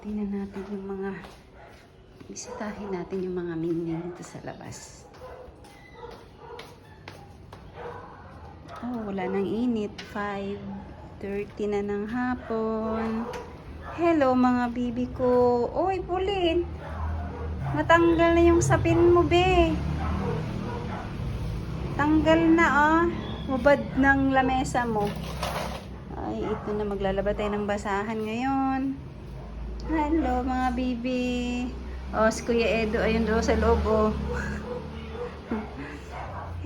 Tingnan natin yung mga, bisitahin natin yung mga mingming dito sa labas. Oh, wala nang init. 5:30 na ng hapon. Hello mga bibi ko. Oy, Pauline. Natanggal na yung sapin mo, be. Tanggal na, oh. Hubad ng lamesa mo. Ay, ito na. Maglalaba tayo ng basahan ngayon. Hello mga bibi. Oh, si Kuya Edo. Ayun daw sa loob, oh.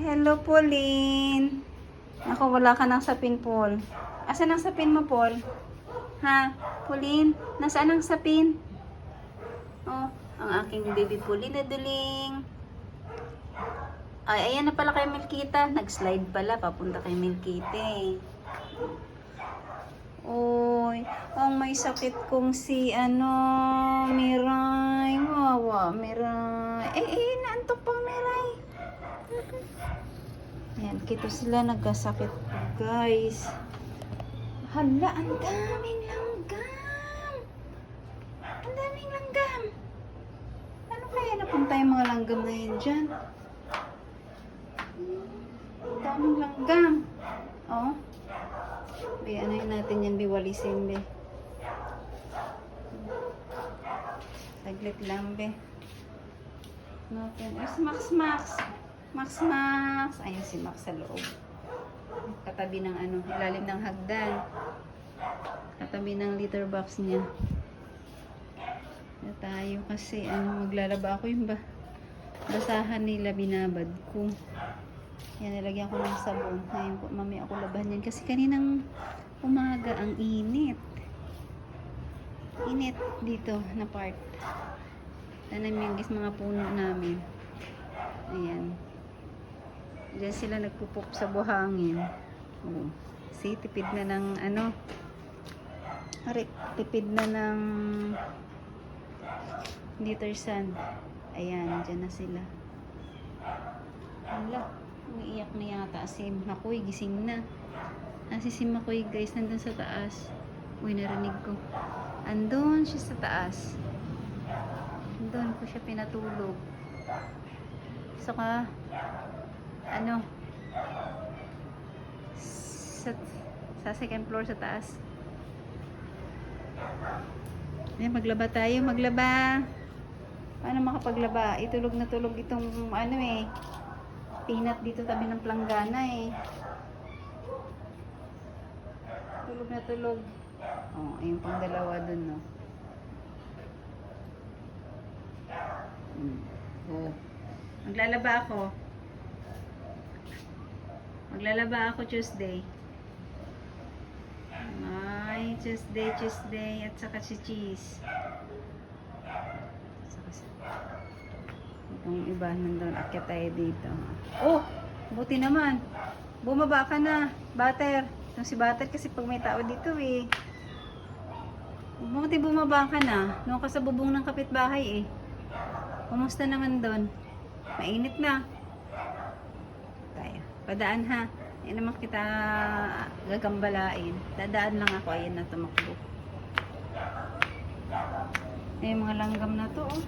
Hello, Pauline. Ako, wala ka ng sapin, Paul. Asan ang sapin mo, Paul? Ha? Pauline? Nasaan ang sapin? Oh, ang aking baby Pauline na duling. Ay, ayan na pala kay Milkita. Nag-slide pala. Papunta kay Milkita, eh. Oy, ang may sakit kong si, Miray. Wawa, Miray. Naantok pang Miray. Ayan, kito sila nagkasakit, guys. Hala, ang daming langgam. Ang daming langgam. Ano kaya napunta yung mga langgam na yun dyan? Ang daming langgam. Oh. Be, anayin natin yan, biwalisin, be. Saglit lang, be. Natin. Ay, si Max. Ayun si Max sa loob. Katabi ng ilalim ng hagdan. Katabi ng litter box niya. Na tayo kasi maglalaba ako yung basahan nila, binabad ko. Yan, nilagyan ko ng sabon. Ngayon po, mamaya ako labahan yan. Kasi kaninang umaga, ang init. Init dito na part. Tanim yung mga puno namin. Ayan. Diyan sila nagpupok sa buhangin. Oh. See, tipid na ng tipid na ng litter sand. Ayan, dyan na sila. Hala. Umiiyak na yata si Makoy, gising na. Si Makoy, guys, nandun sa taas. Uy, narinig ko. Andun siya sa taas. Andun ko siya pinatulog. Saka, sa second floor sa taas. Ayan, maglaba tayo, maglaba. Paano makapaglaba? Itulog na tulog itong peanut dito tabi ng planggana, eh. Tulog na tulog. Oh, ayun pang dalawa dun, no. Oh. Maglalaba ako Tuesday. Ay, Tuesday at saka si cheese. Itong iba nandun, akyat tayo dito. Oh, buti naman. Bumaba ka na, Butter. Itong si Butter kasi pag may tao dito, eh. Buti bumaba ka na. Noong ka sa bubong ng kapitbahay, eh. Kumusta naman doon? Mainit na. Tayo. Padaan, ha. Yan naman kita gagambalain. Dadaan lang ako. Ayan na, tumakbo. Ay, mga langgam na to, oh.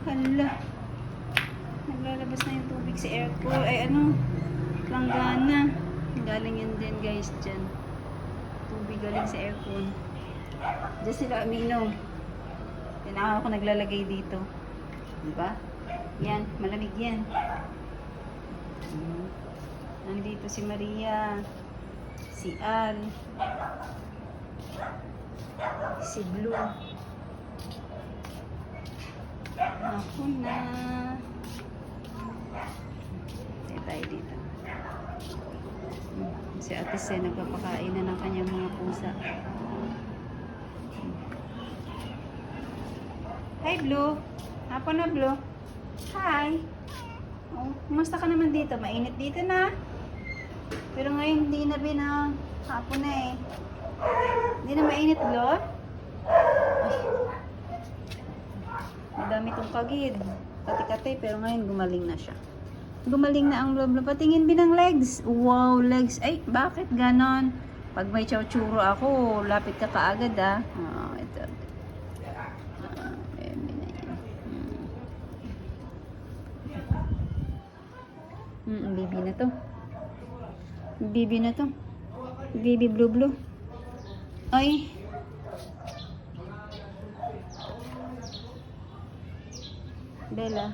Hala. Naglalabas na yung tubig sa aircon. Ay, langgana. Galing yan din, guys, dyan. Tubig galing sa aircon. Diyan sila uminom. Tinaka ako naglalagay dito. Diba? Yan, malamig yan. Nandito si Maria. Si Al. Si Blue. Ako na. Tayo dito. Si Ate Se nagpapakain na ng kanyang mga pusa. Hi, Blue. Hapon na, Blue. Hi. Oh, kumusta ka naman dito? Mainit dito na. Pero ngayon hindi na hapon na, eh. Hindi na mainit, Blue. Madami tong kagid. Kati-kati, pero ngayon gumaling na siya. Gumaling na ang Blue. Patingin binang legs. Wow, legs. Ay, bakit ganon? Pag may chow-churo ako, lapit ka kaagad ah. Ito. Baby na yan. Baby na to. Baby na to. Baby blue blue. Ay. Bella.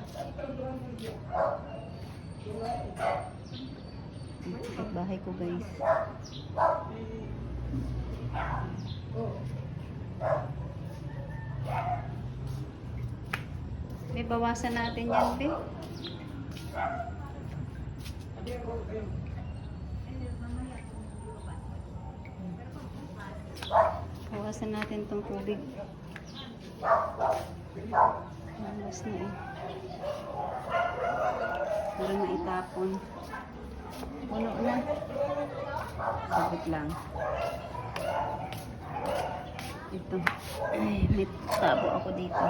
Bahay ko guys. May bawasan natin yan, be. Bawasan natin tong tubig. Bawas na eh. Para na itapon. Puno na. Sabit lang. Ito. Ay, may tabo ako dito.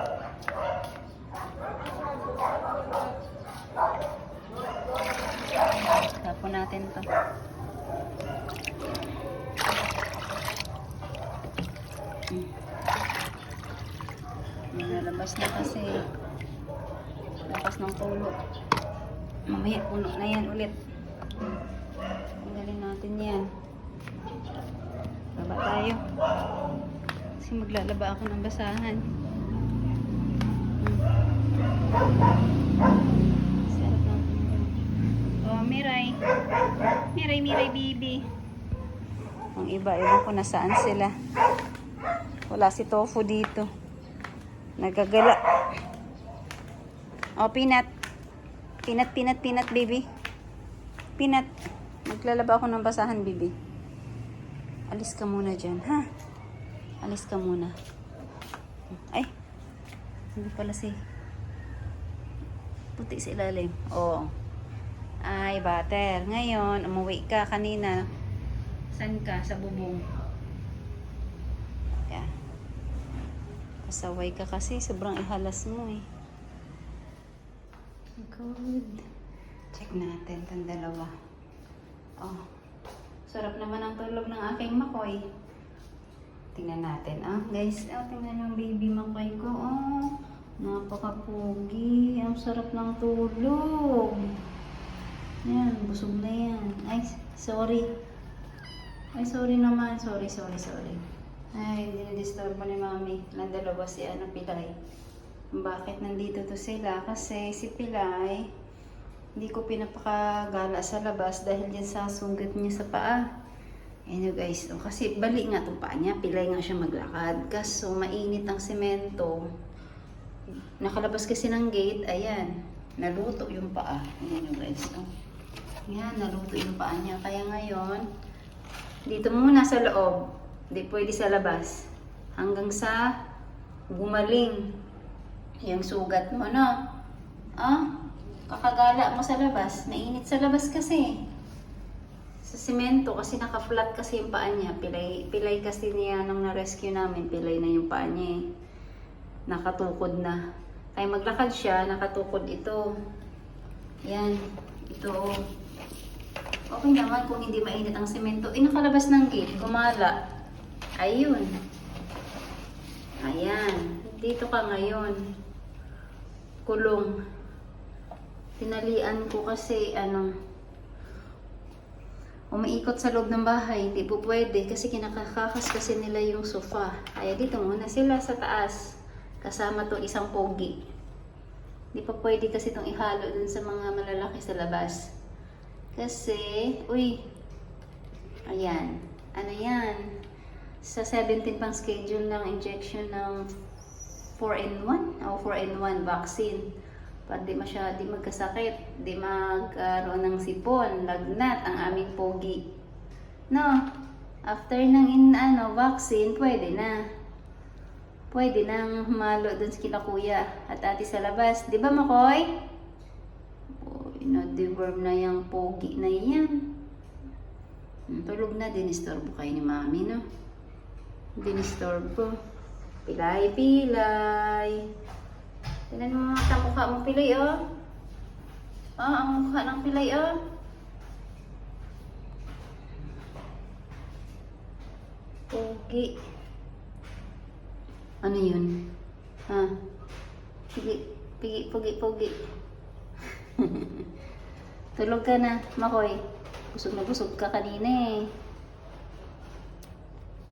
Tapon natin to. Nalabas na kasi. Lakas ng tulo. Mamaya, puno na yan ulit. Tanggalin natin yan. Baba tayo. Kasi maglalaba ako ng basahan. Sarap ng oh, Miray. Miray, bibi. Ang iba, ewan ko nasaan sila. Wala si Tofu dito. Nagagala. Oh, Peanut. Peanut, baby. Peanut. Maglalaba ako ng basahan, baby. Alis ka muna dyan, ha? Alis ka muna. Ay. Hindi pala si puti sa ilalim. Oo. Ay, butter. Ngayon, umuwi ka kanina. Saan ka? Sa bubong. Yeah. Pasaway ka kasi. Sobrang ihalas mo eh. Good. Check natin itong dalawa. Oh. Sarap naman ang tulog ng aking makoy. Tingnan natin. Guys. Tingnan yung baby makoy ko. Napaka-pogi. Ang sarap ng tulog. Yan. Busog na yan. Ay, sorry. Ay, sorry naman. Sorry. Ay, dinidisturbo ni mami. Nandalawa si Pilay. Bakit nandito to sila? Kasi si Pilay, hindi ko pinapakagala sa labas dahil yan sa sugat niya sa paa. Ayan guys, kasi bali nga itong paa niya. Pilay nga siya maglakad. Kaso mainit ang semento. Nakalabas kasi ng gate. Ayan, naluto yung paa. Ayan guys. Ayan, naluto yung paa niya. Kaya ngayon, dito muna sa loob. Hindi pwede sa labas. Hanggang sa gumaling yung sugat mo, no? Kakagala mo sa labas. Mainit sa labas kasi. Sa semento, kasi naka-flat kasi yung paa niya. Pilay kasi niya nung na-rescue namin. Pilay na yung paa niya eh. Nakatukod na. Kaya maglakad siya, nakatukod ito. Yan. Ito. Okay naman kung hindi mainit ang semento. Nakalabas ng gate. Gumala. Ayun. Ayan. Dito ka ngayon. Kulong. Tinalian ko kasi umiikot sa loob ng bahay. Hindi po pwede kasi kinakakakas kasi nila yung sofa. Kaya dito muna sila sa taas. Kasama tong isang pogi. Hindi pa pwede kasi itong ihalo dun sa mga malalaki sa labas. Kasi, ayan. Ano yan? Sa 17 pang schedule ng injection ng 4-in-1 o 4-in-1 vaccine. Para di magkasakit, di magkaroon ng sipon, lagnat ang aming pogi. No, after ng vaccine, pwede na. Pwede nang humalo dun sa kina kuya at ate sa labas. Di ba, Makoy? Na-deworm na yung pogi na yan. Tulog na, dinistorbo kayo ni mami, no? Dinistorbo. Pilay. Tignan mo mga mukha mo, Pilay, oh. Ang mukha ng Pilay, oh. Pogi. Ano yun? Ha? Pigi, pigi, pogi, pogi. Tulog ka na, Makoy. Busog na busog ka kanina eh.